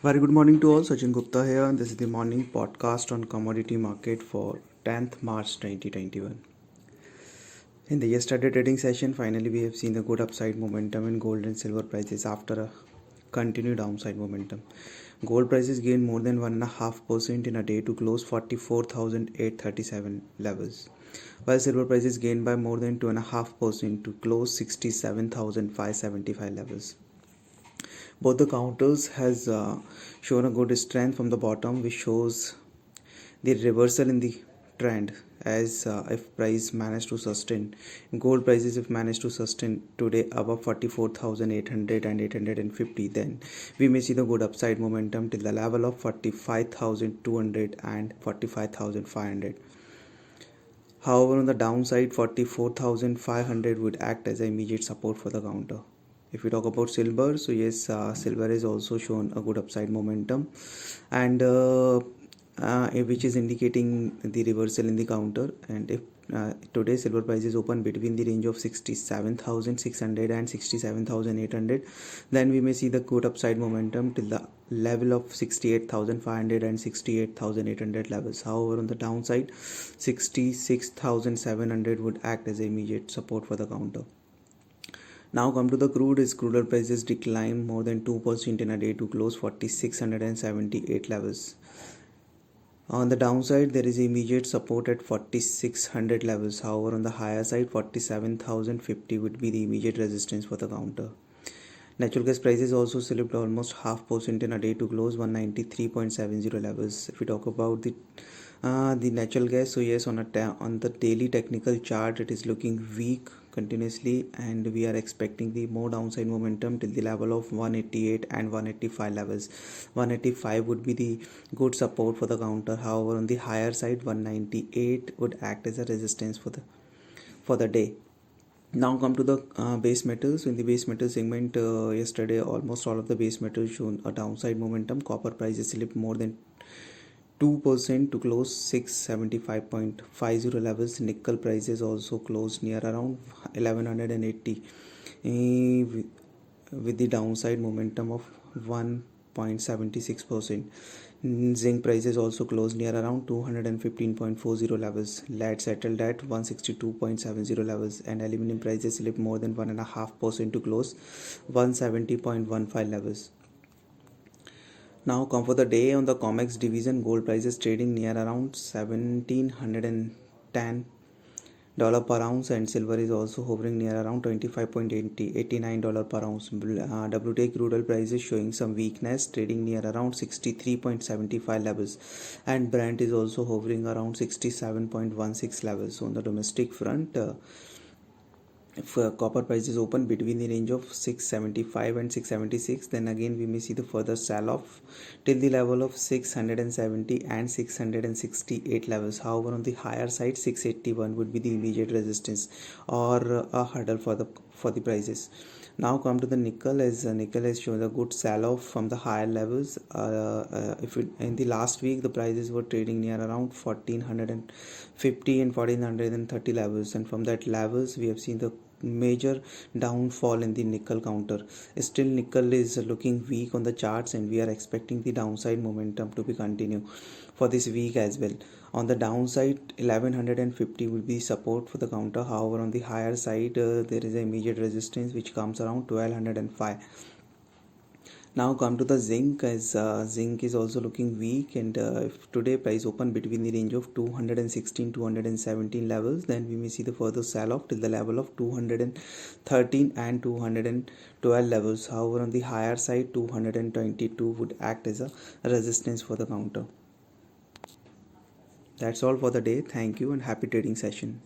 Very good morning to all. Sachin Gupta here, and this is the morning podcast on commodity market for 10th March 2021. In the yesterday trading session, finally we have seen the good upside momentum in gold and silver prices after a continued downside momentum. Gold prices gained more than 1.5% in a day to close 44,837 levels, while silver prices gained by more than 2.5% to close 67,575 levels. Both the counters has shown a good strength from the bottom, which shows the reversal in the trend, as if price managed to sustain gold prices, if managed to sustain today above 44,800 and 850, then we may see the good upside momentum till the level of 45,200 and 45,500. However, on the downside, 44,500 would act as an immediate support for the counter. If we talk about silver, so yes, silver has also shown a good upside momentum, and which is indicating the reversal in the counter. And if today silver prices open between the range of 67,600 and 67,800, then we may see the good upside momentum till the level of 68,500 and 68,800 levels. However, on the downside, 66,700 would act as an immediate support for the counter. Now come to the crude. Is crude oil prices declined more than 2% in a day to close 4,678 levels. On the downside, there is immediate support at 4,600 levels. However, on the higher side, 47,050 would be the immediate resistance for the counter. Natural gas prices also slipped almost 0.5% in a day to close 193.70 levels. If we talk about the natural gas, so yes, on the daily technical chart, it is looking weak continuously, and we are expecting the more downside momentum till the level of 188 and 185 levels. 185 would be the good support for the counter. However, on the higher side, 198 would act as a resistance for the day. Now come to the base metals. In the base metal segment, yesterday almost all of the base metals shown a downside momentum. Copper prices slipped more than 2% to close 675.50 levels. Nickel prices also closed near around 1180 with the downside momentum of 1.76%. Zinc prices also closed near around 215.40 levels. Lead settled at 162.70 levels, and aluminum prices slipped more than 1.5% to close 170.15 levels. Now come for the day. On the COMEX division, gold prices trading near around $1,710 per ounce, and silver is also hovering near around $25.89 per ounce. WTI crude oil prices showing some weakness, trading near around 63.75 levels, and Brent is also hovering around 67.16 levels. So on the domestic front, if copper prices open between the range of 675 and 676, then again we may see the further sell off till the level of 670 and 668 levels. However, on the higher side, 681 would be the immediate resistance or a hurdle for the prices. Now come to the nickel, as nickel has shown a good sell off from the higher levels. In the last week, the prices were trading near around 1450 and 1430 levels, and from that levels we have seen the major downfall in the nickel counter. Still, nickel is looking weak on the charts, and we are expecting the downside momentum to be continue for this week as well. On the downside, 1150 will be support for the counter. However, on the higher side, there is an immediate resistance which comes around 1205. Now come to the zinc, as zinc is also looking weak, and if today price open between the range of 216 217 levels, then we may see the further sell off till the level of 213 and 212 levels. However, on the higher side, 222 would act as a resistance for the counter. That's all for the day. Thank you and happy trading session.